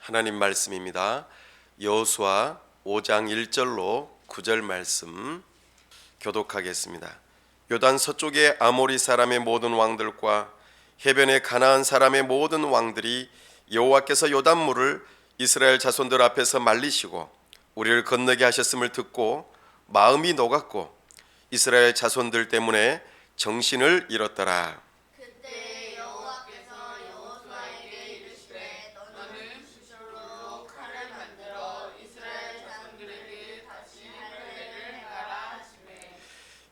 하나님 말씀입니다. 여호수아 5장 1절로 9절 말씀 교독하겠습니다. 요단 서쪽의 아모리 사람의 모든 왕들과 해변의 가나안 사람의 모든 왕들이 여호와께서 요단물을 이스라엘 자손들 앞에서 말리시고 우리를 건너게 하셨음을 듣고 마음이 녹았고 이스라엘 자손들 때문에 정신을 잃었더라. 그때 여호와께서 여호수아에게 이르시되 너는 숫돌로 칼을 만들어 이스라엘 자손들에게 다시 할례를 행하라 하시매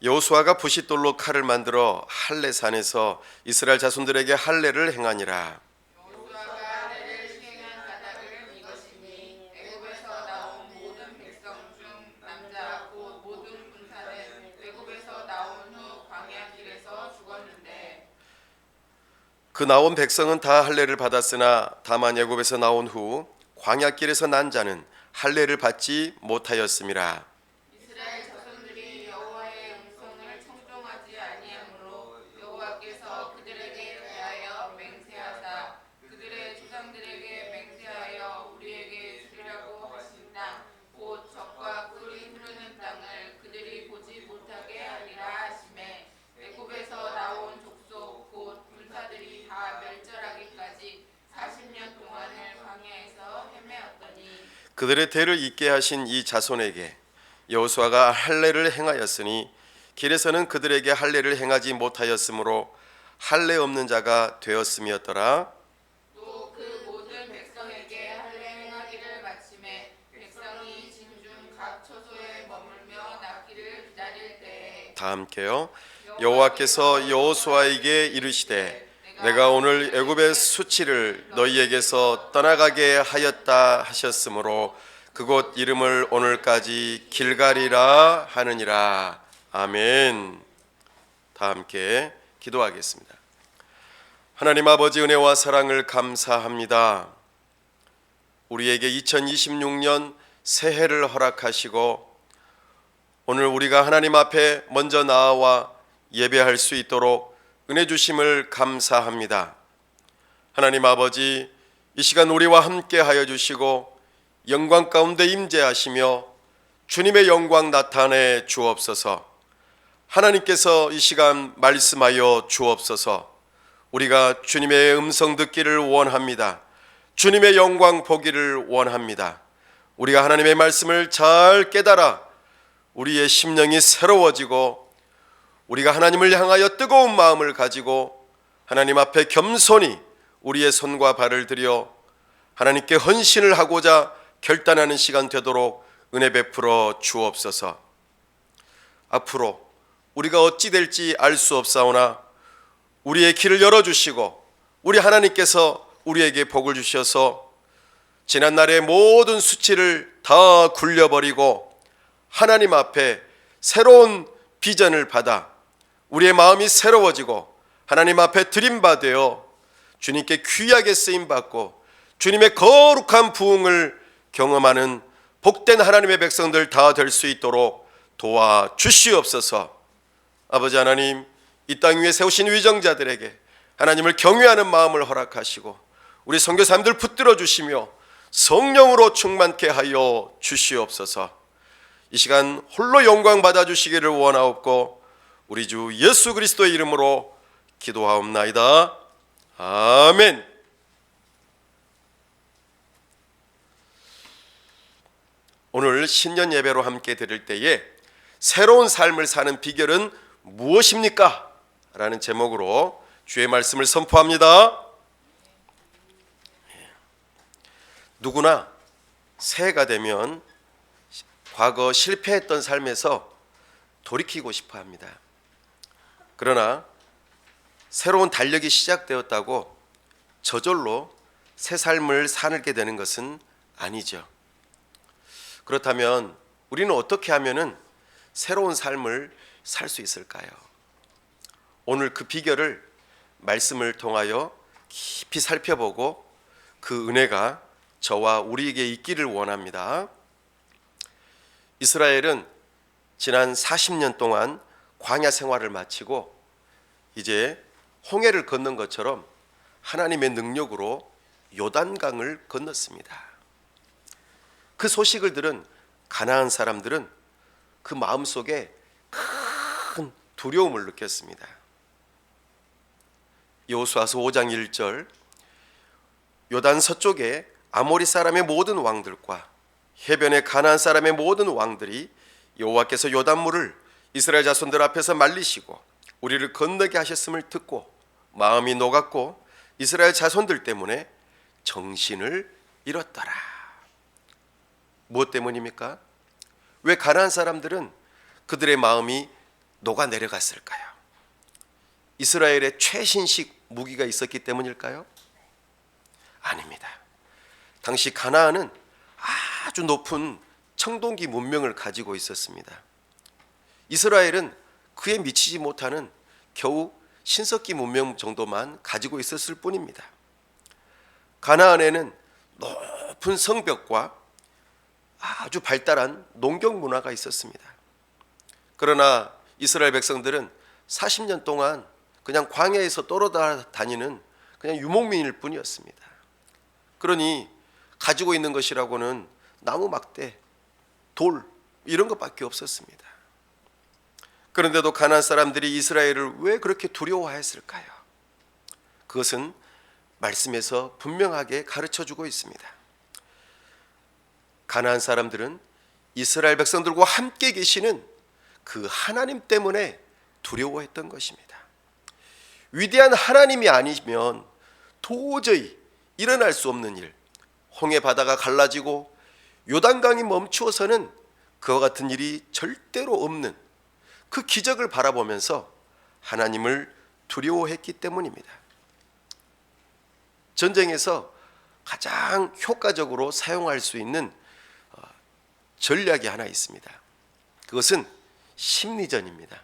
여호수아가 부싯돌로 칼을 만들어 할례산에서 이스라엘 자손들에게 할례를 행하니라. 여호수아가 할례를 시행한 까닭은 이것이니 애굽에서 나온 모든 백성 중 남자 곧 모든 군사는 애굽에서 나온 후 광야 길에서 죽었는데 그 나온 백성은 다 할례를 받았으나 다만 애굽에서 나온 후 광야길에서 난 자는 할례를 받지 못하였음이라. 이스라엘 자손들이 여호와의 음성을 청종하지 아니하므로 여호와께서 그들에게 대하여 맹세하사 그들의 조상들에게 맹세하여 우리에게 주리라고 하신 땅 곧 젖과 꿀이 흐르는 땅을 그들이 보지 못하게 하리라 하시매 애굽에서 나온 족속 곧 군사들이 다 멸절하기까지 40년 동안을 광야에서 헤매었더니 그들의 대를 잇게 하신 이 자손에게 여호수아가 할례를 행하였으니 길에서는 그들에게 할례를 행하지 못하였으므로 할례 없는 자가 되었음이었더라. 또 그 모든 백성에게 할례 행하기를 마침에 백성이 진중 각 처소에 머물며 낫기를 기다릴 때에 다 함께요. 여호와께서 여호수아에게 이르시되 내가 오늘 애굽의 수치를 너희에게서 떠나가게 하였다 하셨으므로 그곳 이름을 오늘까지 길갈이라 하느니라. 아멘. 다 함께 기도하겠습니다. 하나님 아버지 은혜와 사랑을 감사합니다. 우리에게 2026년 새해를 허락하시고 오늘 우리가 하나님 앞에 먼저 나아와 예배할 수 있도록 은혜 주심을 감사합니다. 하나님 아버지, 이 시간 우리와 함께 하여 주시고 영광 가운데 임재하시며 주님의 영광 나타내 주옵소서. 하나님께서 이 시간 말씀하여 주옵소서. 우리가 주님의 음성 듣기를 원합니다. 주님의 영광 보기를 원합니다. 우리가 하나님의 말씀을 잘 깨달아 우리의 심령이 새로워지고 우리가 하나님을 향하여 뜨거운 마음을 가지고 하나님 앞에 겸손히 우리의 손과 발을 들여 하나님께 헌신을 하고자 결단하는 시간 되도록 은혜 베풀어 주옵소서. 앞으로 우리가 어찌 될지 알 수 없사오나 우리의 길을 열어주시고 우리 하나님께서 우리에게 복을 주셔서 지난날의 모든 수치를 다 굴려버리고 하나님 앞에 새로운 비전을 받아 우리의 마음이 새로워지고 하나님 앞에 드림받아 주님께 귀하게 쓰임받고 주님의 거룩한 부흥을 경험하는 복된 하나님의 백성들 다 될 수 있도록 도와주시옵소서. 아버지 하나님, 이 땅 위에 세우신 위정자들에게 하나님을 경외하는 마음을 허락하시고 우리 선교사님들 붙들어 주시며 성령으로 충만케 하여 주시옵소서. 이 시간 홀로 영광 받아 주시기를 원하옵고 우리 주 예수 그리스도의 이름으로 기도하옵나이다. 아멘. 오늘 신년 예배로 함께 드릴 때에 새로운 삶을 사는 비결은 무엇입니까? 라는 제목으로 주의 말씀을 선포합니다. 누구나 새해가 되면 과거 실패했던 삶에서 돌이키고 싶어 합니다. 그러나 새로운 달력이 시작되었다고 저절로 새 삶을 살게 되는 것은 아니죠. 그렇다면 우리는 어떻게 하면은 새로운 삶을 살 수 있을까요? 오늘 그 비결을 말씀을 통하여 깊이 살펴보고 그 은혜가 저와 우리에게 있기를 원합니다. 이스라엘은 지난 40년 동안 광야 생활을 마치고 이제 홍해를 건넌 것처럼 하나님의 능력으로 요단강을 건넜습니다. 그 소식을 들은 가나안 사람들은 그 마음속에 큰 두려움을 느꼈습니다. 여호수아서 5장 1절, 요단 서쪽에 아모리 사람의 모든 왕들과 해변의 가나안 사람의 모든 왕들이 여호와께서 요단물을 이스라엘 자손들 앞에서 말리시고 우리를 건너게 하셨음을 듣고 마음이 녹았고 이스라엘 자손들 때문에 정신을 잃었더라. 무엇 때문입니까? 왜 가나안 사람들은 그들의 마음이 녹아내려갔을까요? 이스라엘의 최신식 무기가 있었기 때문일까요? 아닙니다. 당시 가나안은 아주 높은 청동기 문명을 가지고 있었습니다. 이스라엘은 그에 미치지 못하는 겨우 신석기 문명 정도만 가지고 있었을 뿐입니다. 가나안에는 높은 성벽과 아주 발달한 농경 문화가 있었습니다. 그러나 이스라엘 백성들은 40년 동안 그냥 광야에서 떠돌아다니는 그냥 유목민일 뿐이었습니다. 그러니 가지고 있는 것이라고는 나무 막대, 돌 이런 것밖에 없었습니다. 그런데도 가나안 사람들이 이스라엘을 왜 그렇게 두려워했을까요? 그것은 말씀에서 분명하게 가르쳐주고 있습니다. 가나안 사람들은 이스라엘 백성들과 함께 계시는 그 하나님 때문에 두려워했던 것입니다. 위대한 하나님이 아니면 도저히 일어날 수 없는 일, 홍해 바다가 갈라지고 요단강이 멈추어서는 그와 같은 일이 절대로 없는 그 기적을 바라보면서 하나님을 두려워했기 때문입니다. 전쟁에서 가장 효과적으로 사용할 수 있는 전략이 하나 있습니다. 그것은 심리전입니다.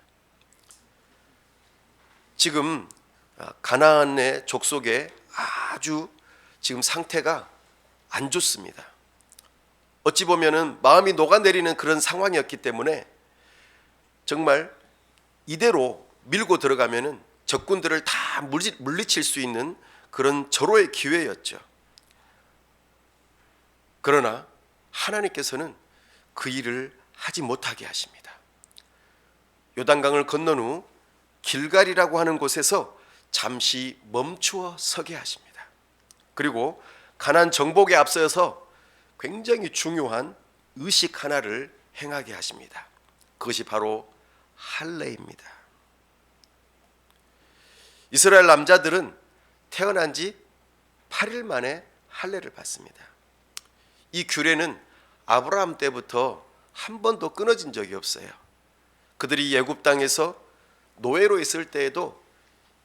지금 가나안의 족속에 아주 지금 상태가 안 좋습니다. 어찌 보면은 마음이 녹아내리는 그런 상황이었기 때문에 정말 이대로 밀고 들어가면은 적군들을 다 물리칠 수 있는 그런 절호의 기회였죠. 그러나 하나님께서는 그 일을 하지 못하게 하십니다. 요단강을 건넌 후 길갈이라고 하는 곳에서 잠시 멈추어 서게 하십니다. 그리고 가나안 정복에 앞서서 굉장히 중요한 의식 하나를 행하게 하십니다. 그것이 바로 할례입니다. 이스라엘 남자들은 태어난 지 8일 만에 할례를 받습니다. 이 규례는 아브라함 때부터 한 번도 끊어진 적이 없어요. 그들이 애굽 땅에서 노예로 있을 때에도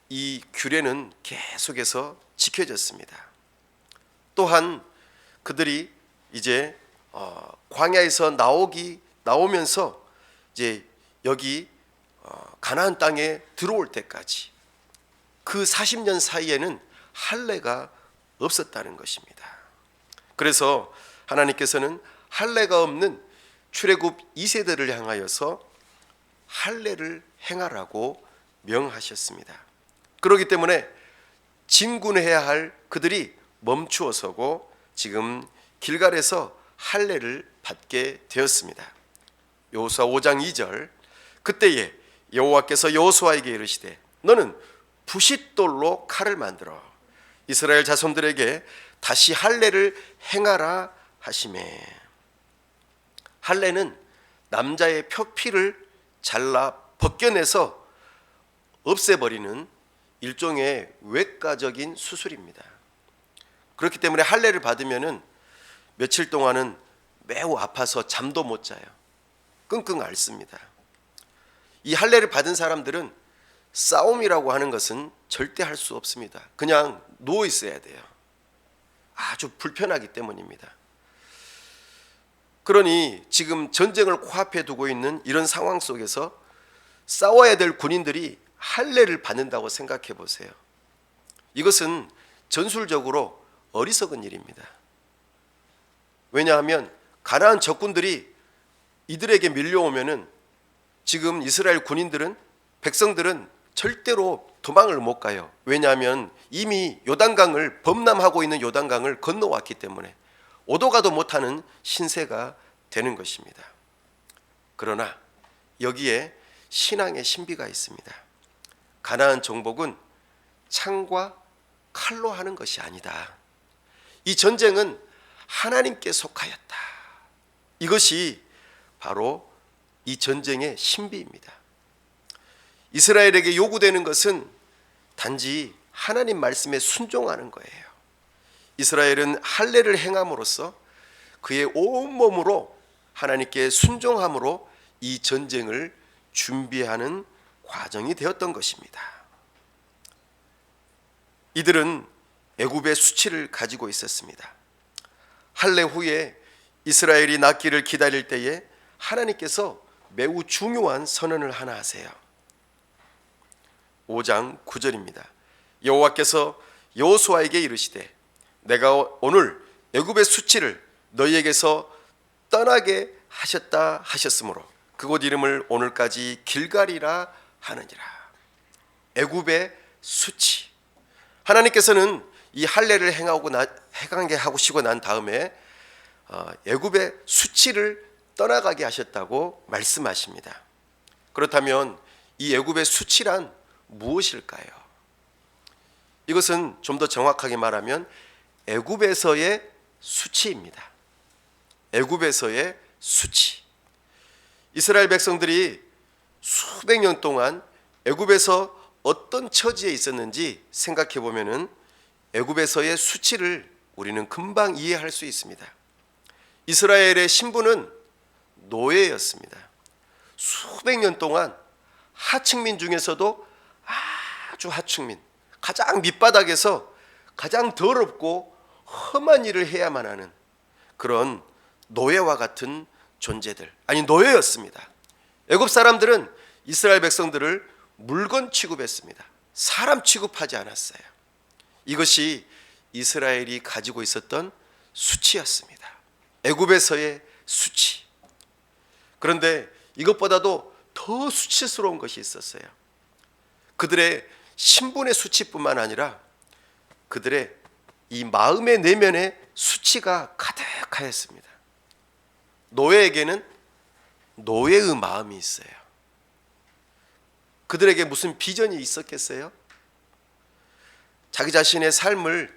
이 규례는 계속해서 지켜졌습니다. 또한 그들이 이제 광야에서 나오면서 이제 여기 가나안 땅에 들어올 때까지 그 40년 사이에는 할례가 없었다는 것입니다. 그래서 하나님께서는 할례가 없는 출애굽 2세대를 향하여서 할례를 행하라고 명하셨습니다. 그렇기 때문에 진군해야 할 그들이 멈추어 서고 지금 길갈에서 할례를 받게 되었습니다. 여호수아 5장 2절, 그때에 여호와께서 여호수아에게 이르시되 너는 부싯돌로 칼을 만들어 이스라엘 자손들에게 다시 할례를 행하라 하시매. 할례는 남자의 표피를 잘라 벗겨내서 없애버리는 일종의 외과적인 수술입니다. 그렇기 때문에 할례를 받으면은 며칠 동안은 매우 아파서 잠도 못 자요. 끙끙 앓습니다. 이 할례를 받은 사람들은 싸움이라고 하는 것은 절대 할 수 없습니다. 그냥 누워 있어야 돼요. 아주 불편하기 때문입니다. 그러니 지금 전쟁을 코앞에 두고 있는 이런 상황 속에서 싸워야 될 군인들이 할례를 받는다고 생각해 보세요. 이것은 전술적으로 어리석은 일입니다. 왜냐하면 가나안 적군들이 이들에게 밀려오면은 지금 이스라엘 군인들은, 백성들은 절대로 도망을 못 가요. 왜냐하면 이미 요단강을 범람하고 있는 요단강을 건너왔기 때문에 오도 가도 못하는 신세가 되는 것입니다. 그러나 여기에 신앙의 신비가 있습니다. 가나안 정복은 창과 칼로 하는 것이 아니다. 이 전쟁은 하나님께 속하였다. 이것이 바로 이 전쟁의 신비입니다. 이스라엘에게 요구되는 것은 단지 하나님 말씀에 순종하는 거예요. 이스라엘은 할례를 행함으로써 그의 온몸으로 하나님께 순종함으로 이 전쟁을 준비하는 과정이 되었던 것입니다. 이들은 애굽의 수치를 가지고 있었습니다. 할례 후에 이스라엘이 낫기를 기다릴 때에 하나님께서 매우 중요한 선언을 하나 하세요. 5장 9절입니다. 여호와께서 여호수아에게 이르시되 내가 오늘 애굽의 수치를 너희에게서 떠나게 하셨다 하셨으므로 그곳 이름을 오늘까지 길갈이라 하느니라. 애굽의 수치. 하나님께서는 이 할례를 행하게 하시고 난 다음에 애굽의 수치를 떠나가게 하셨다고 말씀하십니다. 그렇다면 이 애굽의 수치란 무엇일까요? 이것은 좀 더 정확하게 말하면 애굽에서의 수치입니다. 애굽에서의 수치. 이스라엘 백성들이 수백 년 동안 애굽에서 어떤 처지에 있었는지 생각해 보면은 애굽에서의 수치를 우리는 금방 이해할 수 있습니다. 이스라엘의 신분은 노예였습니다. 수백 년 동안 하층민 중에서도 아주 하층민, 가장 밑바닥에서 가장 더럽고 험한 일을 해야만 하는 그런 노예와 같은 존재들, 아니 노예였습니다. 애굽 사람들은 이스라엘 백성들을 물건 취급했습니다. 사람 취급하지 않았어요. 이것이 이스라엘이 가지고 있었던 수치였습니다. 애굽에서의 수치. 그런데 이것보다도 더 수치스러운 것이 있었어요. 그들의 신분의 수치뿐만 아니라 그들의 이 마음의 내면에 수치가 가득하였습니다. 노예에게는 노예의 마음이 있어요. 그들에게 무슨 비전이 있었겠어요? 자기 자신의 삶을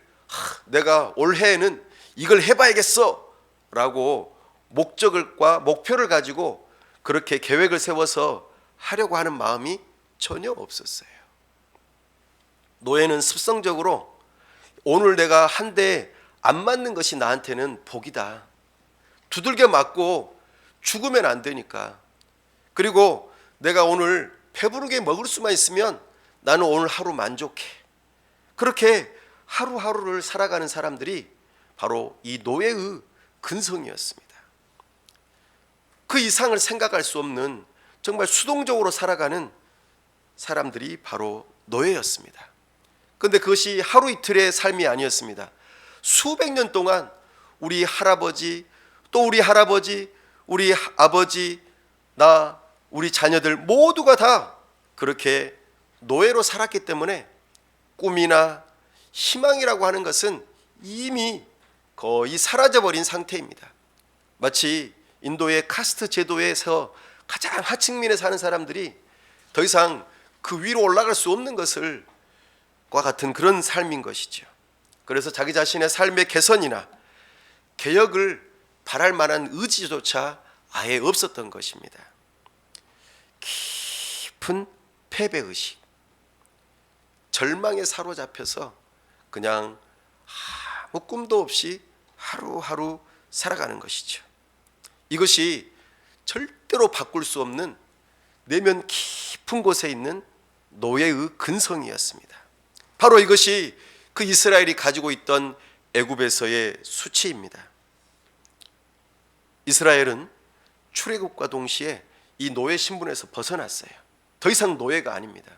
내가 올해에는 이걸 해봐야겠어 라고 목적과 목표를 가지고 그렇게 계획을 세워서 하려고 하는 마음이 전혀 없었어요. 노예는 습성적으로 오늘 내가 한 대 안 맞는 것이 나한테는 복이다. 두들겨 맞고 죽으면 안 되니까. 그리고 내가 오늘 배부르게 먹을 수만 있으면 나는 오늘 하루 만족해. 그렇게 하루하루를 살아가는 사람들이 바로 이 노예의 근성이었습니다. 그 이상을 생각할 수 없는 정말 수동적으로 살아가는 사람들이 바로 노예였습니다. 그런데 그것이 하루 이틀의 삶이 아니었습니다. 수백 년 동안 우리 할아버지, 또 우리 할아버지, 우리 아버지, 나, 우리 자녀들 모두가 다 그렇게 노예로 살았기 때문에 꿈이나 희망이라고 하는 것은 이미 거의 사라져버린 상태입니다. 마치 인도의 카스트 제도에서 가장 하층민에 사는 사람들이 더 이상 그 위로 올라갈 수 없는 것을 과 같은 그런 삶인 것이죠. 그래서 자기 자신의 삶의 개선이나 개혁을 바랄 만한 의지조차 아예 없었던 것입니다. 깊은 패배의식, 절망에 사로잡혀서 그냥 아무 꿈도 없이 하루하루 살아가는 것이죠. 이것이 절대로 바꿀 수 없는 내면 깊은 곳에 있는 노예의 근성이었습니다. 바로 이것이 그 이스라엘이 가지고 있던 애굽에서의 수치입니다. 이스라엘은 출애굽과 동시에 이 노예 신분에서 벗어났어요. 더 이상 노예가 아닙니다.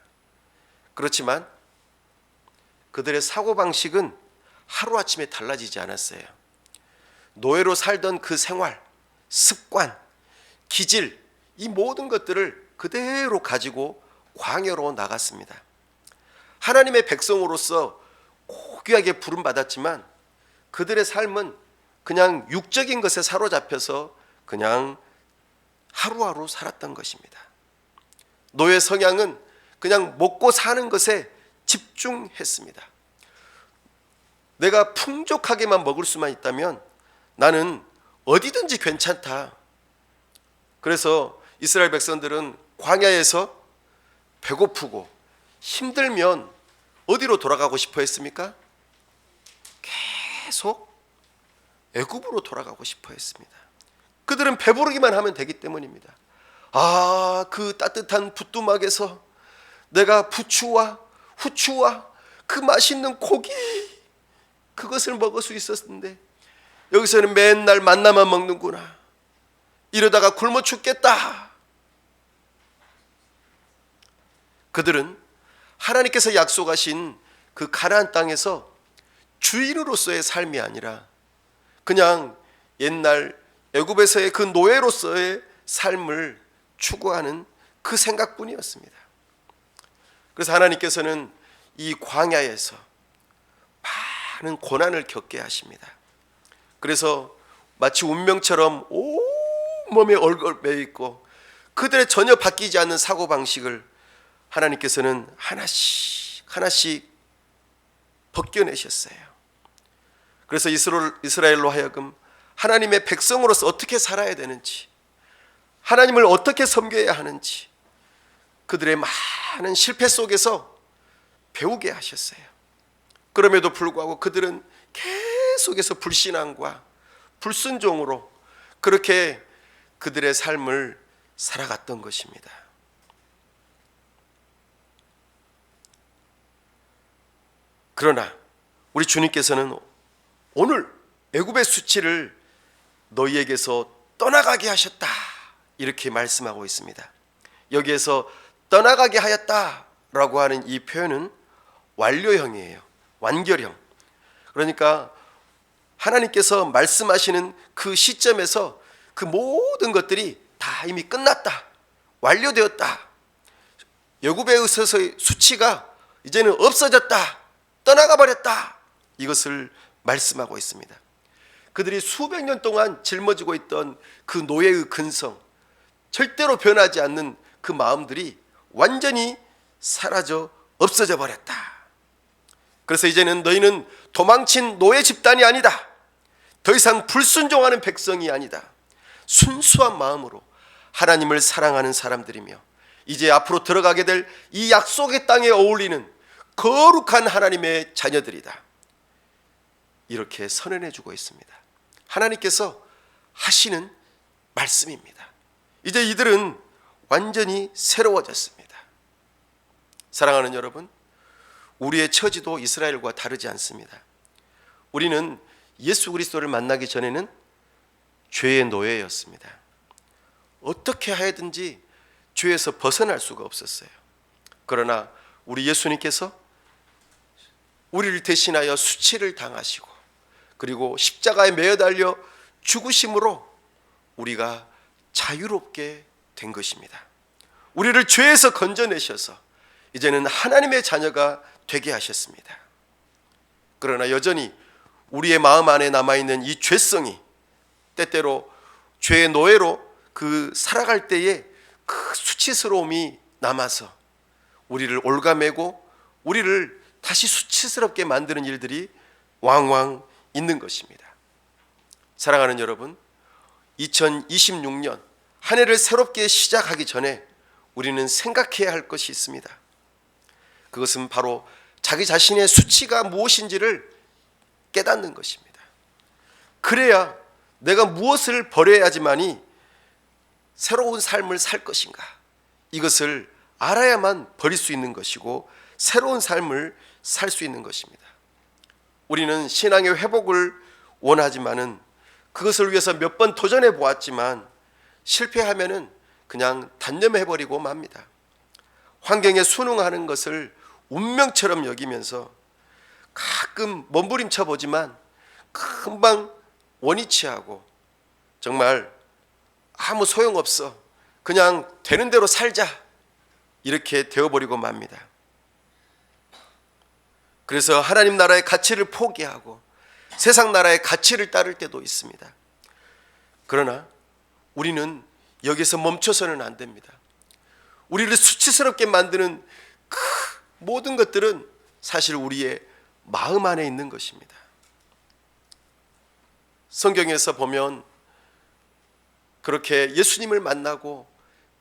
그렇지만 그들의 사고방식은 하루아침에 달라지지 않았어요. 노예로 살던 그 생활, 습관, 기질, 이 모든 것들을 그대로 가지고 광야로 나갔습니다. 하나님의 백성으로서 고귀하게 부름받았지만 그들의 삶은 그냥 육적인 것에 사로잡혀서 그냥 하루하루 살았던 것입니다. 노예 성향은 그냥 먹고 사는 것에 집중했습니다. 내가 풍족하게만 먹을 수만 있다면 나는 어디든지 괜찮다. 그래서 이스라엘 백성들은 광야에서 배고프고 힘들면 어디로 돌아가고 싶어 했습니까? 계속 애굽으로 돌아가고 싶어 했습니다. 그들은 배부르기만 하면 되기 때문입니다. 그 따뜻한 부뚜막에서 내가 부추와 후추와 그 맛있는 고기, 그것을 먹을 수 있었는데 여기서는 맨날 만나만 먹는구나. 이러다가 굶어 죽겠다. 그들은 하나님께서 약속하신 그 가나안 땅에서 주인으로서의 삶이 아니라 그냥 옛날 애굽에서의 그 노예로서의 삶을 추구하는 그 생각뿐이었습니다. 그래서 하나님께서는 이 광야에서 많은 고난을 겪게 하십니다. 그래서 마치 운명처럼 온몸에 얼굴 있고 그들의 전혀 바뀌지 않는 사고방식을 하나님께서는 하나씩 하나씩 벗겨내셨어요. 그래서 이스라엘로 하여금 하나님의 백성으로서 어떻게 살아야 되는지, 하나님을 어떻게 섬겨야 하는지 그들의 많은 실패 속에서 배우게 하셨어요. 그럼에도 불구하고 그들은 계속해서 불신앙과 불순종으로 그렇게 그들의 삶을 살아갔던 것입니다. 그러나 우리 주님께서는 오늘 애굽의 수치를 너희에게서 떠나가게 하셨다, 이렇게 말씀하고 있습니다. 여기에서 떠나가게 하였다라고 하는 이 표현은 완료형이에요. 완결형. 그러니까 하나님께서 말씀하시는 그 시점에서 그 모든 것들이 다 이미 끝났다, 완료되었다. 애굽에 있어서의 수치가 이제는 없어졌다, 떠나가 버렸다, 이것을 말씀하고 있습니다. 그들이 수백 년 동안 짊어지고 있던 그 노예의 근성, 절대로 변하지 않는 그 마음들이 완전히 사라져 없어져 버렸다. 그래서 이제는 너희는 도망친 노예 집단이 아니다. 더 이상 불순종하는 백성이 아니다. 순수한 마음으로 하나님을 사랑하는 사람들이며 이제 앞으로 들어가게 될 이 약속의 땅에 어울리는 거룩한 하나님의 자녀들이다. 이렇게 선언해 주고 있습니다. 하나님께서 하시는 말씀입니다. 이제 이들은 완전히 새로워졌습니다. 사랑하는 여러분, 우리의 처지도 이스라엘과 다르지 않습니다. 우리는 예수 그리스도를 만나기 전에는 죄의 노예였습니다. 어떻게 하든지 죄에서 벗어날 수가 없었어요. 그러나 우리 예수님께서 우리를 대신하여 수치를 당하시고 그리고 십자가에 매어 달려 죽으심으로 우리가 자유롭게 된 것입니다. 우리를 죄에서 건져내셔서 이제는 하나님의 자녀가 되게 하셨습니다. 그러나 여전히 우리의 마음 안에 남아있는 이 죄성이 때때로 죄의 노예로 살아갈 때에 그 수치스러움이 남아서 우리를 올가매고 우리를 다시 수치스럽게 만드는 일들이 왕왕 있는 것입니다. 사랑하는 여러분, 2026년 한 해를 새롭게 시작하기 전에 우리는 생각해야 할 것이 있습니다. 그것은 바로 자기 자신의 수치가 무엇인지를 깨닫는 것입니다. 그래야 내가 무엇을 버려야지만이 새로운 삶을 살 것인가, 이것을 알아야만 버릴 수 있는 것이고 새로운 삶을 살 수 있는 것입니다. 우리는 신앙의 회복을 원하지만은 그것을 위해서 몇 번 도전해 보았지만 실패하면은 그냥 단념해버리고 맙니다. 환경에 순응하는 것을 운명처럼 여기면서 가끔 몸부림쳐 보지만 금방 원위치하고 정말 아무 소용없어, 그냥 되는 대로 살자, 이렇게 되어버리고 맙니다. 그래서 하나님 나라의 가치를 포기하고 세상 나라의 가치를 따를 때도 있습니다. 그러나 우리는 여기서 멈춰서는 안 됩니다. 우리를 수치스럽게 만드는 그 모든 것들은 사실 우리의 마음 안에 있는 것입니다. 성경에서 보면 그렇게 예수님을 만나고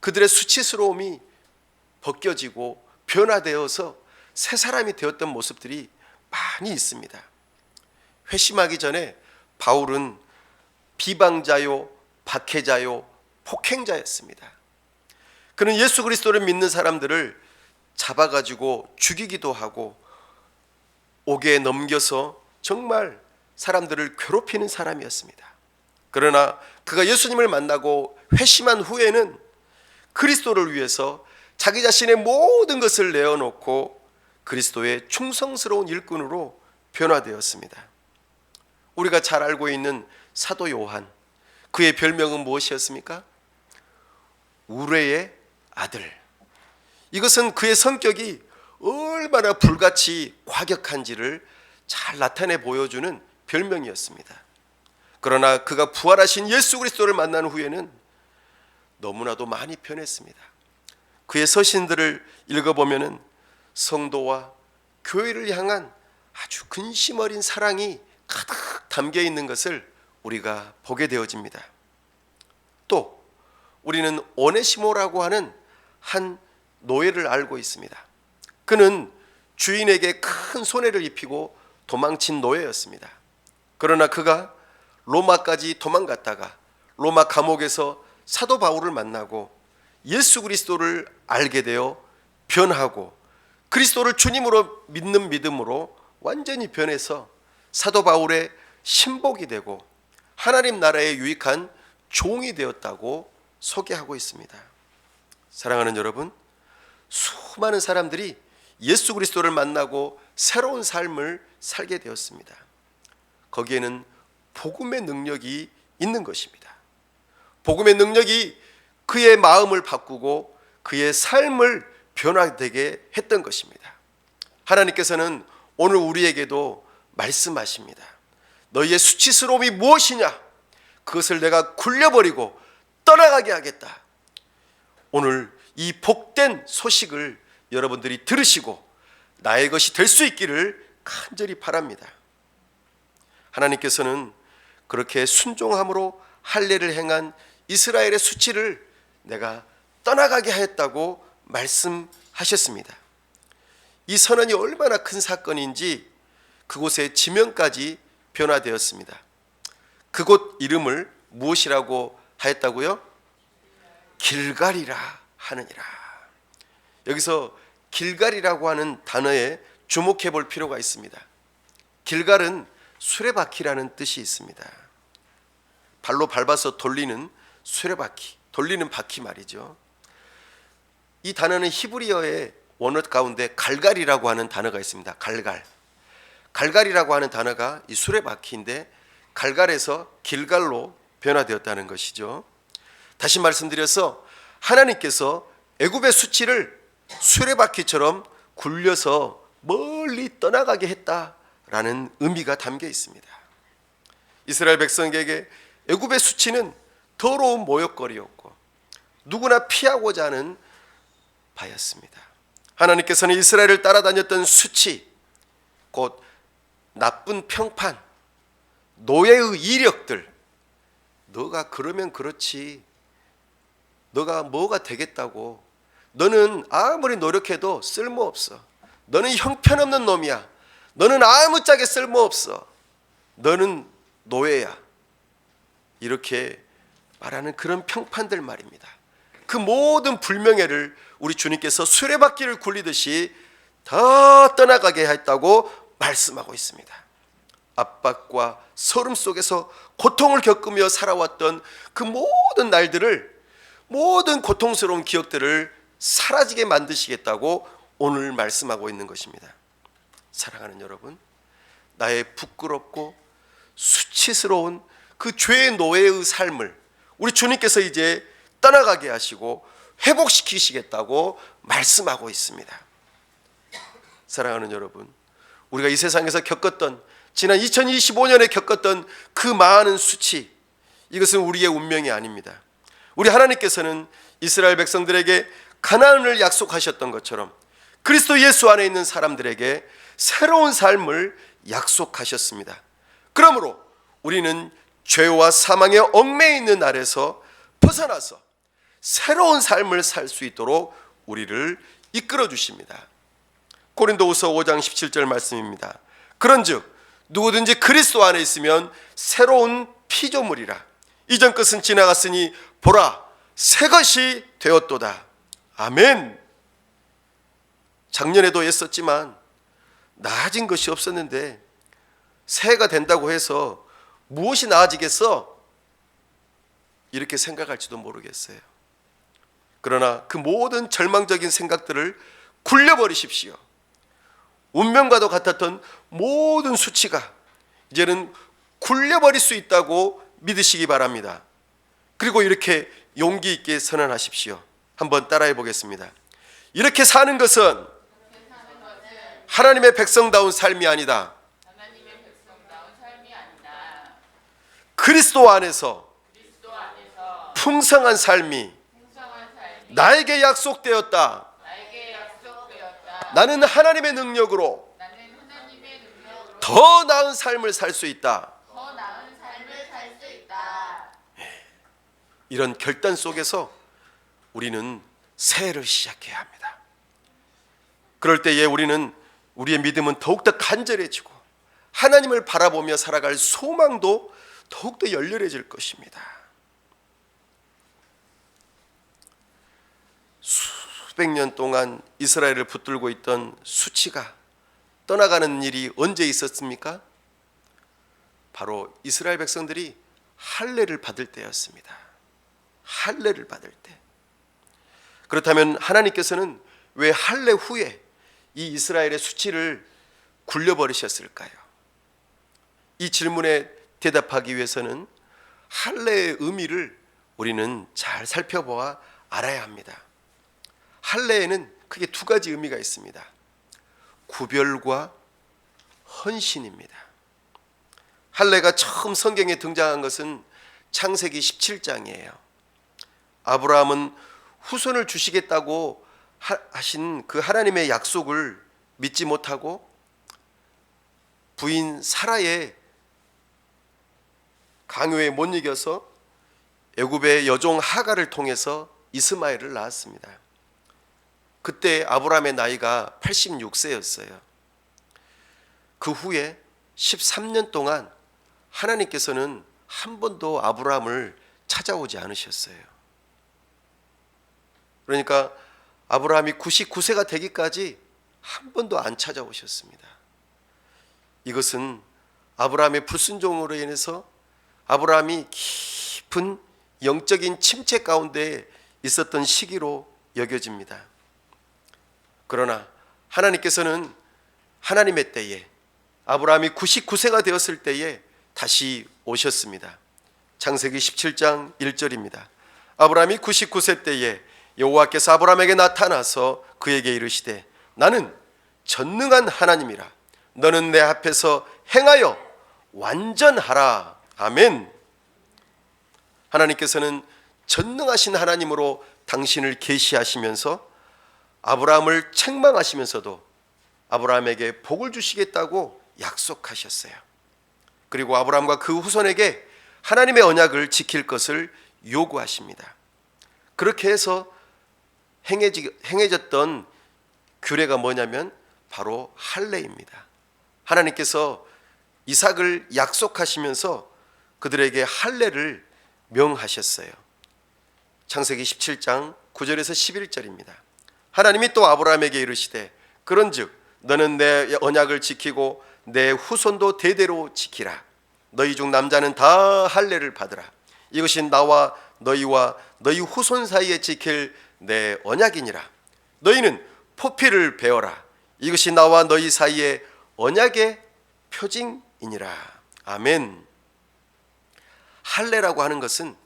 그들의 수치스러움이 벗겨지고 변화되어서 새 사람이 되었던 모습들이 많이 있습니다. 회심하기 전에 바울은 비방자요, 박해자요, 폭행자였습니다. 그는 예수 그리스도를 믿는 사람들을 잡아가지고 죽이기도 하고 옥에 넘겨서 정말 사람들을 괴롭히는 사람이었습니다. 그러나 그가 예수님을 만나고 회심한 후에는 그리스도를 위해서 자기 자신의 모든 것을 내어놓고 그리스도의 충성스러운 일꾼으로 변화되었습니다. 우리가 잘 알고 있는 사도 요한, 그의 별명은 무엇이었습니까? 우레의 아들. 이것은 그의 성격이 얼마나 불같이 과격한지를 잘 나타내 보여주는 별명이었습니다. 그러나 그가 부활하신 예수 그리스도를 만난 후에는 너무나도 많이 변했습니다. 그의 서신들을 읽어보면 성도와 교회를 향한 아주 근심 어린 사랑이 가득 담겨 있는 것을 우리가 보게 되어집니다. 또 우리는 오네시모라고 하는 한 노예를 알고 있습니다. 그는 주인에게 큰 손해를 입히고 도망친 노예였습니다. 그러나 그가 로마까지 도망갔다가 로마 감옥에서 사도 바울을 만나고 예수 그리스도를 알게 되어 변하고 그리스도를 주님으로 믿는 믿음으로 완전히 변해서 사도 바울의 신복이 되고 하나님 나라에 유익한 종이 되었다고 소개하고 있습니다. 사랑하는 여러분, 수많은 사람들이 예수 그리스도를 만나고 새로운 삶을 살게 되었습니다. 거기에는 복음의 능력이 있는 것입니다. 복음의 능력이 그의 마음을 바꾸고 그의 삶을 변화되게 했던 것입니다. 하나님께서는 오늘 우리에게도 말씀하십니다. 너희의 수치스러움이 무엇이냐? 그것을 내가 굴려버리고 떠나가게 하겠다. 오늘 이 복된 소식을 여러분들이 들으시고 나의 것이 될 수 있기를 간절히 바랍니다. 하나님께서는 그렇게 순종함으로 할례를 행한 이스라엘의 수치를 내가 떠나가게 하였다고 말씀하셨습니다. 이 선언이 얼마나 큰 사건인지 그곳의 지명까지 변화되었습니다. 그곳 이름을 무엇이라고 하였다고요? 길갈이라 하느니라. 여기서 길갈이라고 하는 단어에 주목해 볼 필요가 있습니다. 길갈은 수레바퀴라는 뜻이 있습니다. 발로 밟아서 돌리는 수레바퀴, 돌리는 바퀴 말이죠. 이 단어는 히브리어의 원어 가운데 갈갈이라고 하는 단어가 있습니다. 갈갈. 갈갈이라고 하는 단어가 이 수레바퀴인데 갈갈에서 길갈로 변화되었다는 것이죠. 다시 말씀드려서 하나님께서 애굽의 수치를 수레바퀴처럼 굴려서 멀리 떠나가게 했다라는 의미가 담겨 있습니다. 이스라엘 백성에게 애굽의 수치는 더러운 모욕거리였고 누구나 피하고자 하는 바였습니다. 하나님께서는 이스라엘을 따라다녔던 수치, 곧 나쁜 평판, 노예의 이력들, 너가 그러면 그렇지, 너가 뭐가 되겠다고, 너는 아무리 노력해도 쓸모없어, 너는 형편없는 놈이야, 너는 아무짝에 쓸모없어, 너는 노예야, 이렇게 말하는 그런 평판들 말입니다. 그 모든 불명예를 우리 주님께서 수레바퀴를 굴리듯이 다 떠나가게 했다고 말씀하고 있습니다. 압박과 서름 속에서 고통을 겪으며 살아왔던 그 모든 날들을, 모든 고통스러운 기억들을 사라지게 만드시겠다고 오늘 말씀하고 있는 것입니다. 사랑하는 여러분, 나의 부끄럽고 수치스러운 그 죄의 노예의 삶을 우리 주님께서 이제 떠나가게 하시고 회복시키시겠다고 말씀하고 있습니다. 사랑하는 여러분, 우리가 이 세상에서 겪었던 지난 2025년에 겪었던 그 많은 수치, 이것은 우리의 운명이 아닙니다. 우리 하나님께서는 이스라엘 백성들에게 가나안을 약속하셨던 것처럼 그리스도 예수 안에 있는 사람들에게 새로운 삶을 약속하셨습니다. 그러므로 우리는 죄와 사망의 얽매여 있는 날에서 벗어나서 새로운 삶을 살 수 있도록 우리를 이끌어 주십니다. 고린도후서 5장 17절 말씀입니다. 그런즉 누구든지 그리스도 안에 있으면 새로운 피조물이라. 이전 것은 지나갔으니 보라 새 것이 되었도다. 아멘. 작년에도 했었지만 나아진 것이 없었는데 새해가 된다고 해서 무엇이 나아지겠어? 이렇게 생각할지도 모르겠어요. 그러나 그 모든 절망적인 생각들을 굴려버리십시오. 운명과도 같았던 모든 수치가 이제는 굴려버릴 수 있다고 믿으시기 바랍니다. 그리고 이렇게 용기 있게 선언하십시오. 한번 따라해 보겠습니다. 이렇게 사는 것은 하나님의 백성다운 삶이 아니다. 그리스도 안에서 풍성한 삶이 나에게 약속되었다. 나는 하나님의 능력으로 더 나은 삶을 살 수 있다. 이런 결단 속에서 우리는 새해를 시작해야 합니다. 그럴 때에 우리의 믿음은 더욱더 간절해지고 하나님을 바라보며 살아갈 소망도 더욱더 열렬해질 것입니다. 수백 년 동안 이스라엘을 붙들고 있던 수치가 떠나가는 일이 언제 있었습니까? 바로 이스라엘 백성들이 할례를 받을 때였습니다. 할례를 받을 때. 그렇다면 하나님께서는 왜 할례 후에 이 이스라엘의 수치를 굴려버리셨을까요? 이 질문에 대답하기 위해서는 할례의 의미를 우리는 잘 살펴보아 알아야 합니다. 할례에는 크게 두 가지 의미가 있습니다. 구별과 헌신입니다. 할례가 처음 성경에 등장한 것은 창세기 17장이에요. 아브라함은 후손을 주시겠다고 하신 그 하나님의 약속을 믿지 못하고 부인 사라의 강요에 못 이겨서 애굽의 여종 하갈을 통해서 이스마엘을 낳았습니다. 그때 아브라함의 나이가 86세였어요. 그 후에 13년 동안 하나님께서는 한 번도 아브라함을 찾아오지 않으셨어요. 그러니까 아브라함이 99세가 되기까지 한 번도 안 찾아오셨습니다. 이것은 아브라함의 불순종으로 인해서 아브라함이 깊은 영적인 침체 가운데 있었던 시기로 여겨집니다. 그러나 하나님께서는 하나님의 때에 아브라함이 99세가 되었을 때에 다시 오셨습니다. 창세기 17장 1절입니다. 아브라함이 99세 때에 여호와께서 아브라함에게 나타나서 그에게 이르시되 나는 전능한 하나님이라 너는 내 앞에서 행하여 완전하라. 아멘. 하나님께서는 전능하신 하나님으로 당신을 계시하시면서 아브라함을 책망하시면서도 아브라함에게 복을 주시겠다고 약속하셨어요. 그리고 아브라함과 그 후손에게 하나님의 언약을 지킬 것을 요구하십니다. 그렇게 해서 행해졌던 규례가 뭐냐면 바로 할례입니다. 하나님께서 이삭을 약속하시면서 그들에게 할례를 명하셨어요. 창세기 17장 9절에서 11절입니다. 하나님이 또 아브라함에게 이르시되 그런즉 너는 내 언약을 지키고 내 후손도 대대로 지키라. 너희 중 남자는 다 할례를 받으라. 이것이 나와 너희와 너희 후손 사이에 지킬 내 언약이니라. 너희는 포피를 베어라. 이것이 나와 너희 사이에 언약의 표징이니라. 아멘. 할례라고 하는 것은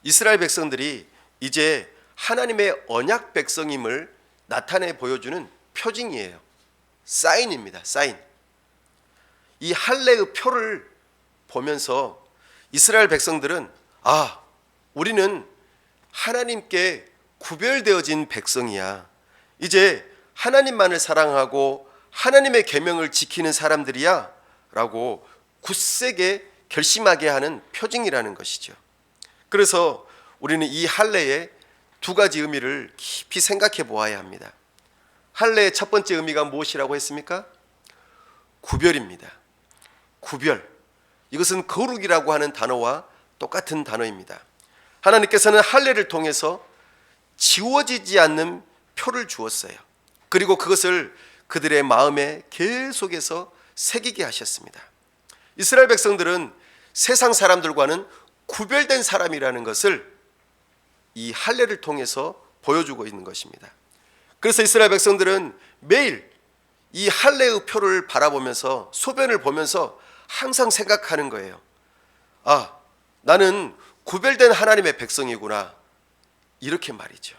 이스라엘 백성들이 이제 하나님의 언약 백성임을 나타내 보여주는 표징이에요. 사인입니다. 사인. 이 할례의 표를 보면서 이스라엘 백성들은 우리는 하나님께 구별되어진 백성이야. 이제 하나님만을 사랑하고 하나님의 계명을 지키는 사람들이야 라고 굳세게 결심하게 하는 표징이라는 것이죠. 그래서 우리는 이 할례의 두 가지 의미를 깊이 생각해 보아야 합니다. 할례의 첫 번째 의미가 무엇이라고 했습니까? 구별입니다. 구별. 이것은 거룩이라고 하는 단어와 똑같은 단어입니다. 하나님께서는 할례를 통해서 지워지지 않는 표를 주었어요. 그리고 그것을 그들의 마음에 계속해서 새기게 하셨습니다. 이스라엘 백성들은 세상 사람들과는 구별된 사람이라는 것을 이 할례를 통해서 보여주고 있는 것입니다. 그래서 이스라엘 백성들은 매일 이 할례의 표를 바라보면서 소변을 보면서 항상 생각하는 거예요. 나는 구별된 하나님의 백성이구나. 이렇게 말이죠.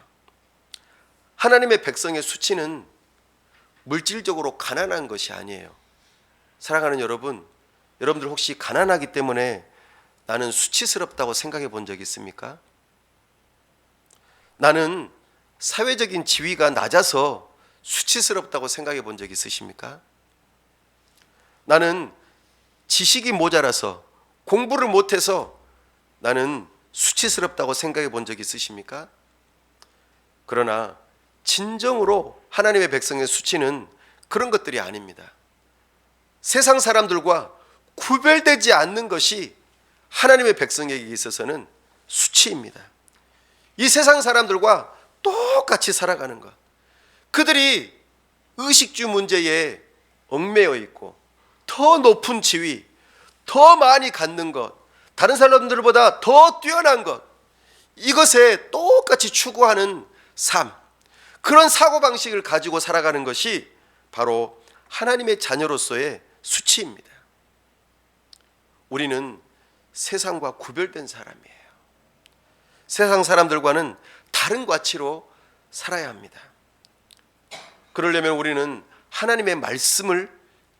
하나님의 백성의 수치는 물질적으로 가난한 것이 아니에요. 사랑하는 여러분, 여러분들 혹시 가난하기 때문에 나는 수치스럽다고 생각해 본 적 있습니까? 나는 사회적인 지위가 낮아서 수치스럽다고 생각해 본 적 있으십니까? 나는 지식이 모자라서 공부를 못해서 나는 수치스럽다고 생각해 본 적 있으십니까? 그러나 진정으로 하나님의 백성의 수치는 그런 것들이 아닙니다. 세상 사람들과 구별되지 않는 것이 하나님의 백성에게 있어서는 수치입니다. 이 세상 사람들과 똑같이 살아가는 것, 그들이 의식주 문제에 얽매여 있고 더 높은 지위, 더 많이 갖는 것, 다른 사람들보다 더 뛰어난 것, 이것에 똑같이 추구하는 삶, 그런 사고방식을 가지고 살아가는 것이 바로 하나님의 자녀로서의 수치입니다. 우리는 세상과 구별된 사람이에요. 세상 사람들과는 다른 가치로 살아야 합니다. 그러려면 우리는 하나님의 말씀을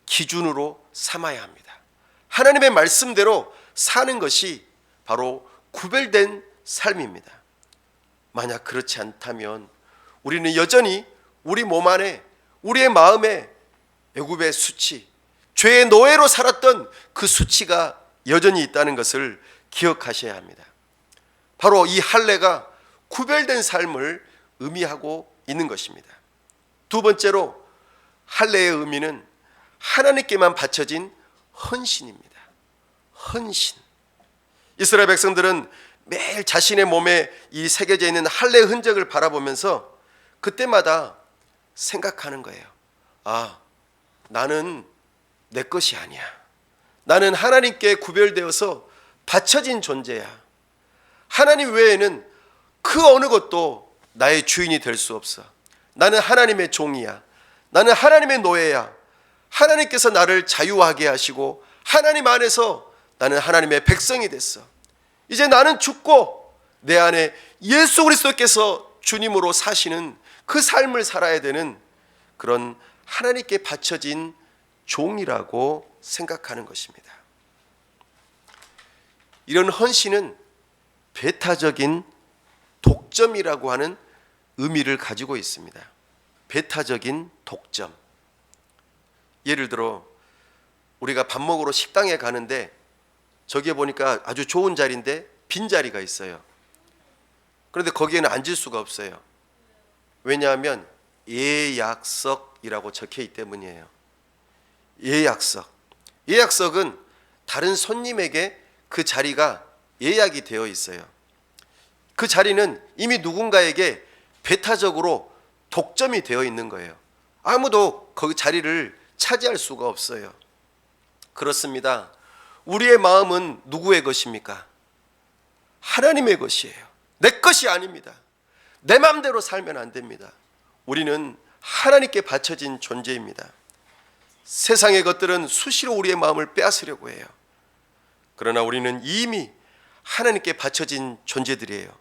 기준으로 삼아야 합니다. 하나님의 말씀대로 사는 것이 바로 구별된 삶입니다. 만약 그렇지 않다면 우리는 여전히 우리 몸 안에, 우리의 마음에 애굽의 수치, 죄의 노예로 살았던 그 수치가 여전히 있다는 것을 기억하셔야 합니다. 바로 이 할례가 구별된 삶을 의미하고 있는 것입니다. 두 번째로 할례의 의미는 하나님께만 바쳐진 헌신입니다. 헌신. 이스라엘 백성들은 매일 자신의 몸에 이 새겨져 있는 할례의 흔적을 바라보면서 그때마다 생각하는 거예요. 나는 내 것이 아니야. 나는 하나님께 구별되어서 바쳐진 존재야. 하나님 외에는 그 어느 것도 나의 주인이 될 수 없어. 나는 하나님의 종이야. 나는 하나님의 노예야. 하나님께서 나를 자유하게 하시고 하나님 안에서 나는 하나님의 백성이 됐어. 이제 나는 죽고 내 안에 예수 그리스도께서 주님으로 사시는 그 삶을 살아야 되는 그런 하나님께 바쳐진 종이라고 생각하는 것입니다. 이런 헌신은 배타적인 독점이라고 하는 의미를 가지고 있습니다. 배타적인 독점. 예를 들어 우리가 밥 먹으러 식당에 가는데 저기에 보니까 아주 좋은 자리인데 빈 자리가 있어요. 그런데 거기에는 앉을 수가 없어요. 왜냐하면 예약석이라고 적혀 있기 때문이에요. 예약석. 예약석은 다른 손님에게 그 자리가 예약이 되어 있어요. 그 자리는 이미 누군가에게 배타적으로 독점이 되어 있는 거예요. 아무도 그 자리를 차지할 수가 없어요. 그렇습니다. 우리의 마음은 누구의 것입니까? 하나님의 것이에요. 내 것이 아닙니다. 내 마음대로 살면 안 됩니다. 우리는 하나님께 바쳐진 존재입니다. 세상의 것들은 수시로 우리의 마음을 빼앗으려고 해요. 그러나 우리는 이미 하나님께 바쳐진 존재들이에요.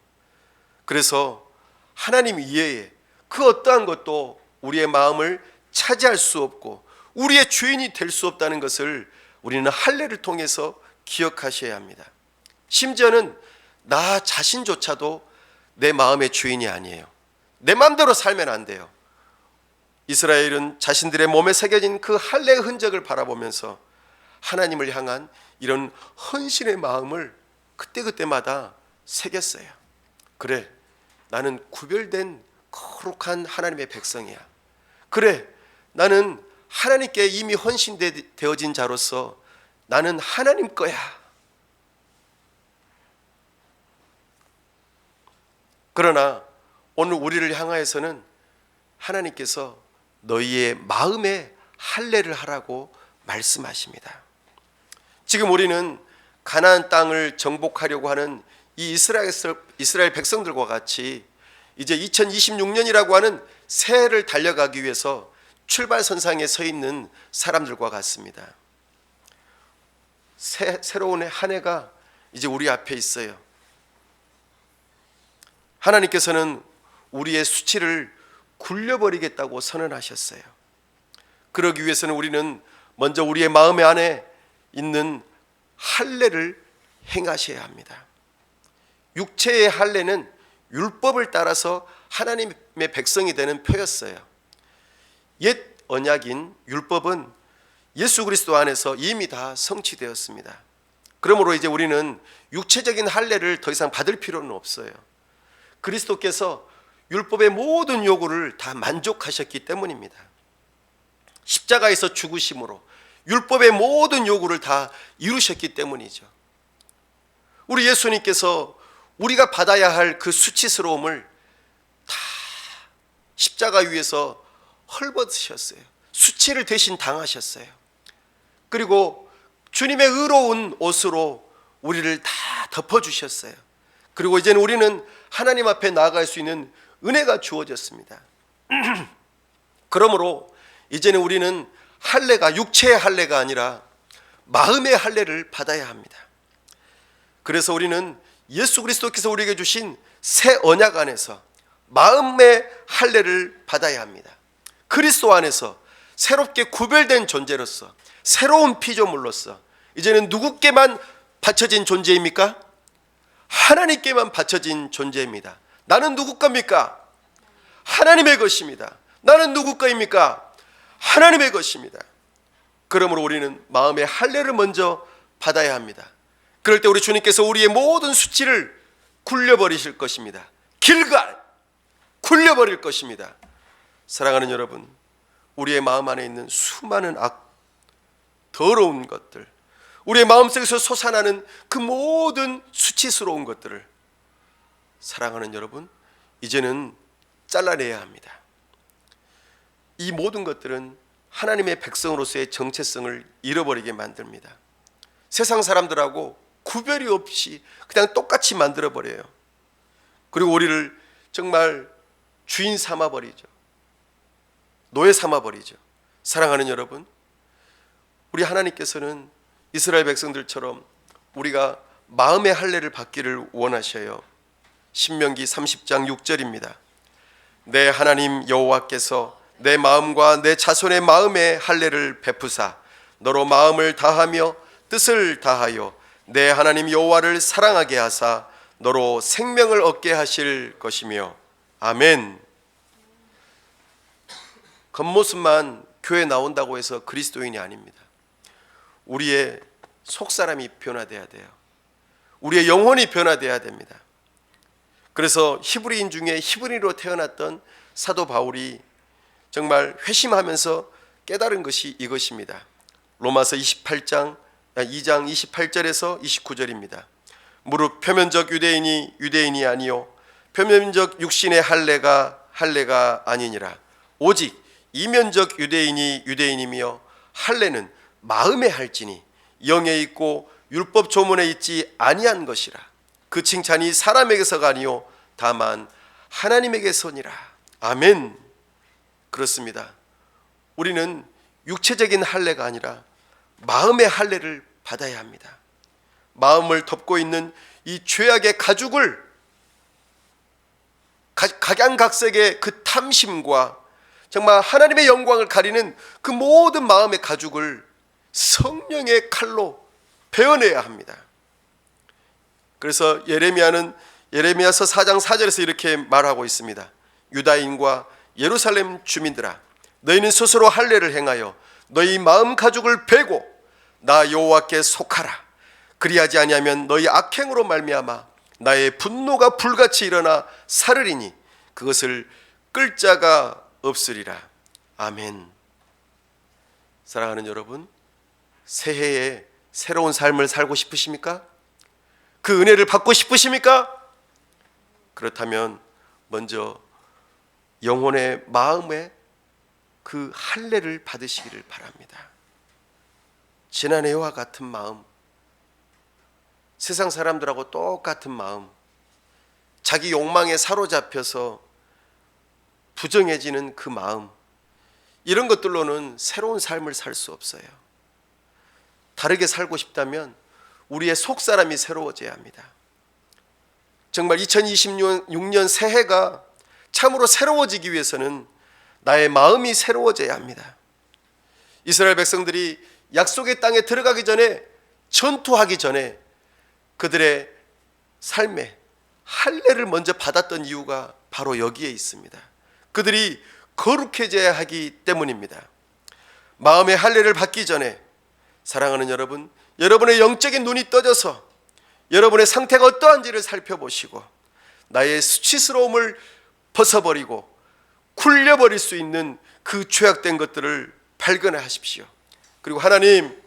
그래서 하나님 이외에 그 어떠한 것도 우리의 마음을 차지할 수 없고 우리의 주인이 될 수 없다는 것을 우리는 할례를 통해서 기억하셔야 합니다. 심지어는 나 자신조차도 내 마음의 주인이 아니에요. 내 마음대로 살면 안 돼요. 이스라엘은 자신들의 몸에 새겨진 그 할례의 흔적을 바라보면서 하나님을 향한 이런 헌신의 마음을 그때그때마다 새겼어요. 그래, 나는 구별된 거룩한 하나님의 백성이야. 그래, 나는 하나님께 이미 헌신되어진 자로서 나는 하나님 거야. 그러나 오늘 우리를 향하여서는 하나님께서 너희의 마음에 할례를 하라고 말씀하십니다. 지금 우리는 가나안 땅을 정복하려고 하는 이 이스라엘 백성들과 같이 이제 2026년이라고 하는 새해를 달려가기 위해서 출발선상에 서 있는 사람들과 같습니다. 새로운 한 해가 이제 우리 앞에 있어요. 하나님께서는 우리의 수치를 굴려버리겠다고 선언하셨어요. 그러기 위해서는 우리는 먼저 우리의 마음 안에 있는 할례를 행하셔야 합니다. 육체의 할례는 율법을 따라서 하나님의 백성이 되는 표였어요. 옛 언약인 율법은 예수 그리스도 안에서 이미 다 성취되었습니다. 그러므로 이제 우리는 육체적인 할례를 더 이상 받을 필요는 없어요. 그리스도께서 율법의 모든 요구를 다 만족하셨기 때문입니다. 십자가에서 죽으심으로 율법의 모든 요구를 다 이루셨기 때문이죠. 우리 예수님께서 우리가 받아야 할 그 수치스러움을 다 십자가 위에서 헐벗으셨어요. 수치를 대신 당하셨어요. 그리고 주님의 의로운 옷으로 우리를 다 덮어주셨어요. 그리고 이제는 우리는 하나님 앞에 나아갈 수 있는 은혜가 주어졌습니다. 그러므로 이제는 우리는 할례가 육체의 할례가 아니라 마음의 할례를 받아야 합니다. 그래서 우리는 예수 그리스도께서 우리에게 주신 새 언약 안에서 마음의 할례를 받아야 합니다. 그리스도 안에서 새롭게 구별된 존재로서 새로운 피조물로서 이제는 누구께만 바쳐진 존재입니까? 하나님께만 바쳐진 존재입니다. 나는 누구 겁니까? 하나님의 것입니다. 나는 누구 거입니까? 하나님의 것입니다. 그러므로 우리는 마음의 할례를 먼저 받아야 합니다. 그럴 때 우리 주님께서 우리의 모든 수치를 굴려버리실 것입니다. 길갈 굴려버릴 것입니다. 사랑하는 여러분, 우리의 마음 안에 있는 수많은 더러운 것들, 우리의 마음속에서 솟아나는 그 모든 수치스러운 것들을 사랑하는 여러분, 이제는 잘라내야 합니다. 이 모든 것들은 하나님의 백성으로서의 정체성을 잃어버리게 만듭니다. 세상 사람들하고 구별이 없이 그냥 똑같이 만들어버려요. 그리고 우리를 정말 주인 삼아버리죠. 노예 삼아버리죠. 사랑하는 여러분, 우리 하나님께서는 이스라엘 백성들처럼 우리가 마음의 할례를 받기를 원하셔요. 신명기 30장 6절입니다. 내 하나님 여호와께서 내 마음과 내 자손의 마음에 할례를 베푸사 너로 마음을 다하며 뜻을 다하여 내 하나님 여호와를 사랑하게 하사 너로 생명을 얻게 하실 것이며 아멘. 겉모습만 교회 나온다고 해서 그리스도인이 아닙니다. 우리의 속사람이 변화돼야 돼요. 우리의 영혼이 변화돼야 됩니다. 그래서 히브리인 중에 히브리로 태어났던 사도 바울이 정말 회심하면서 깨달은 것이 이것입니다. 로마서 2장 28절에서 29절입니다. 무릇 표면적 유대인이 유대인이 아니요 표면적 육신의 할례가 아니니라. 오직 이면적 유대인이 유대인이며 할례는 마음에 할지니 영에 있고 율법 조문에 있지 아니한 것이라. 그 칭찬이 사람에게서가 아니요 다만 하나님에게서니라. 아멘. 그렇습니다. 우리는 육체적인 할례가 아니라 마음의 할례를 받아야 합니다. 마음을 덮고 있는 이 죄악의 가죽을 각양각색의 그 탐심과 정말 하나님의 영광을 가리는 그 모든 마음의 가죽을 성령의 칼로 베어내야 합니다. 그래서 예레미야서 4장 4절에서 이렇게 말하고 있습니다. 유다인과 예루살렘 주민들아, 너희는 스스로 할례를 행하여 너희 마음 가죽을 베고 나 여호와께 속하라. 그리하지 아니하면 너희 악행으로 말미암아 나의 분노가 불같이 일어나 사르리니 그것을 끌 자가 없으리라. 아멘. 사랑하는 여러분, 새해에 새로운 삶을 살고 싶으십니까? 그 은혜를 받고 싶으십니까? 그렇다면 먼저 영혼의 마음에 그 할례를 받으시기를 바랍니다. 지난해와 같은 마음, 세상 사람들하고 똑같은 마음, 자기 욕망에 사로잡혀서 부정해지는 그 마음, 이런 것들로는 새로운 삶을 살 수 없어요. 다르게 살고 싶다면 우리의 속사람이 새로워져야 합니다. 정말 2026년 새해가 참으로 새로워지기 위해서는 나의 마음이 새로워져야 합니다. 이스라엘 백성들이 약속의 땅에 들어가기 전에, 전투하기 전에 그들의 삶에 할례를 먼저 받았던 이유가 바로 여기에 있습니다. 그들이 거룩해져야 하기 때문입니다. 마음의 할례를 받기 전에, 사랑하는 여러분, 여러분의 영적인 눈이 떠져서 여러분의 상태가 어떠한지를 살펴보시고 나의 수치스러움을 벗어버리고 굴려버릴 수 있는 그 죄악된 것들을 발견하십시오. 그리고 하나님,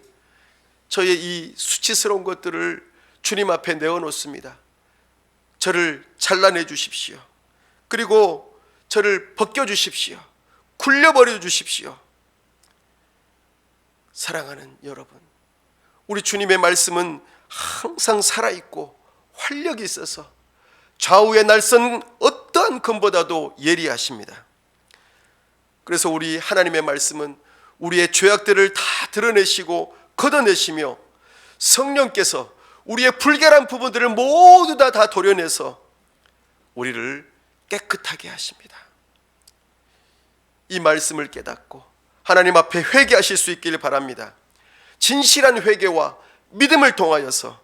저의 이 수치스러운 것들을 주님 앞에 내어놓습니다. 저를 잘라내 주십시오. 그리고 저를 벗겨주십시오. 굴려버려 주십시오. 사랑하는 여러분, 우리 주님의 말씀은 항상 살아있고 활력이 있어서 좌우의 날선 어떠한 검보다도 예리하십니다. 그래서 우리 하나님의 말씀은 우리의 죄악들을 다 드러내시고 걷어내시며 성령께서 우리의 불결한 부분들을 모두 다 도려내서 우리를 깨끗하게 하십니다. 이 말씀을 깨닫고 하나님 앞에 회개하실 수 있기를 바랍니다. 진실한 회개와 믿음을 통하여서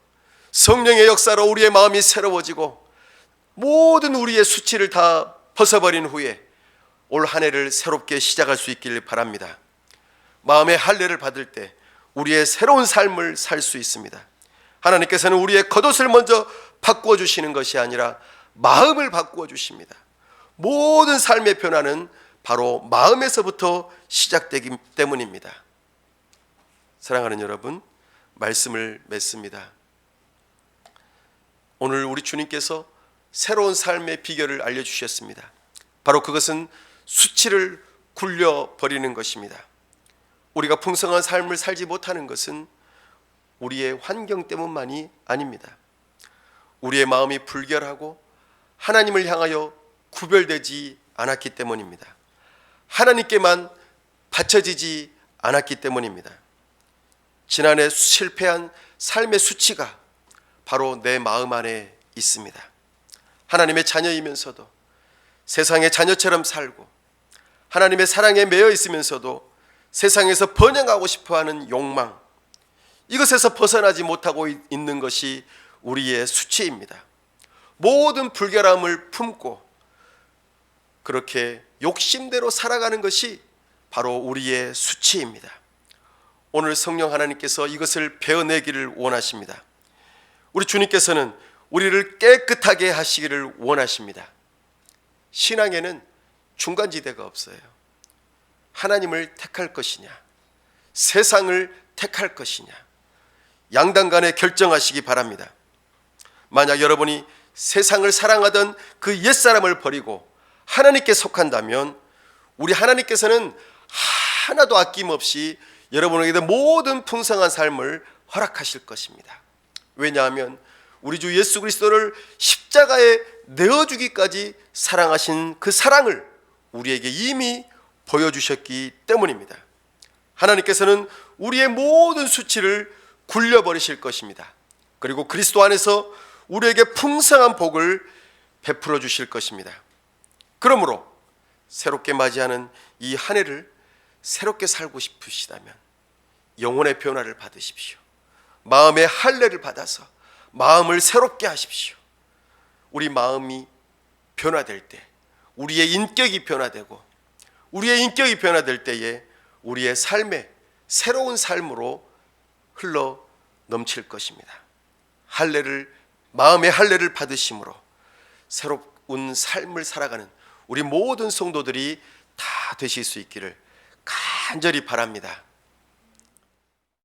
성령의 역사로 우리의 마음이 새로워지고 모든 우리의 수치를 다 벗어버린 후에 올 한 해를 새롭게 시작할 수 있기를 바랍니다. 마음의 할례를 받을 때 우리의 새로운 삶을 살 수 있습니다. 하나님께서는 우리의 겉옷을 먼저 바꾸어 주시는 것이 아니라 마음을 바꾸어 주십니다. 모든 삶의 변화는 바로 마음에서부터 시작되기 때문입니다. 사랑하는 여러분, 말씀을 맺습니다. 오늘 우리 주님께서 새로운 삶의 비결을 알려주셨습니다. 바로 그것은 수치를 굴려버리는 것입니다. 우리가 풍성한 삶을 살지 못하는 것은 우리의 환경 때문만이 아닙니다. 우리의 마음이 불결하고 하나님을 향하여 구별되지 않았기 때문입니다. 하나님께만 바쳐지지 않았기 때문입니다. 지난해 실패한 삶의 수치가 바로 내 마음 안에 있습니다. 하나님의 자녀이면서도 세상의 자녀처럼 살고 하나님의 사랑에 매여 있으면서도 세상에서 번영하고 싶어하는 욕망, 이것에서 벗어나지 못하고 있는 것이 우리의 수치입니다. 모든 불결함을 품고 그렇게 욕심대로 살아가는 것이 바로 우리의 수치입니다. 오늘 성령 하나님께서 이것을 베어내기를 원하십니다. 우리 주님께서는 우리를 깨끗하게 하시기를 원하십니다. 신앙에는 중간지대가 없어요. 하나님을 택할 것이냐, 세상을 택할 것이냐, 양단간에 결정하시기 바랍니다. 만약 여러분이 세상을 사랑하던 그 옛사람을 버리고 하나님께 속한다면 우리 하나님께서는 하나도 아낌없이 여러분에게 모든 풍성한 삶을 허락하실 것입니다. 왜냐하면 우리 주 예수 그리스도를 십자가에 내어주기까지 사랑하신 그 사랑을 우리에게 이미 보여주셨기 때문입니다. 하나님께서는 우리의 모든 수치를 굴려버리실 것입니다. 그리고 그리스도 안에서 우리에게 풍성한 복을 베풀어 주실 것입니다. 그러므로 새롭게 맞이하는 이 한 해를 새롭게 살고 싶으시다면 영혼의 변화를 받으십시오. 마음의 할례를 받아서 마음을 새롭게 하십시오. 우리 마음이 변화될 때, 우리의 인격이 변화되고, 우리의 인격이 변화될 때에 우리의 삶에 새로운 삶으로 흘러 넘칠 것입니다. 마음의 할례를 받으심으로 새로운 삶을 살아가는 우리 모든 성도들이 다 되실 수 있기를 간절히 바랍니다.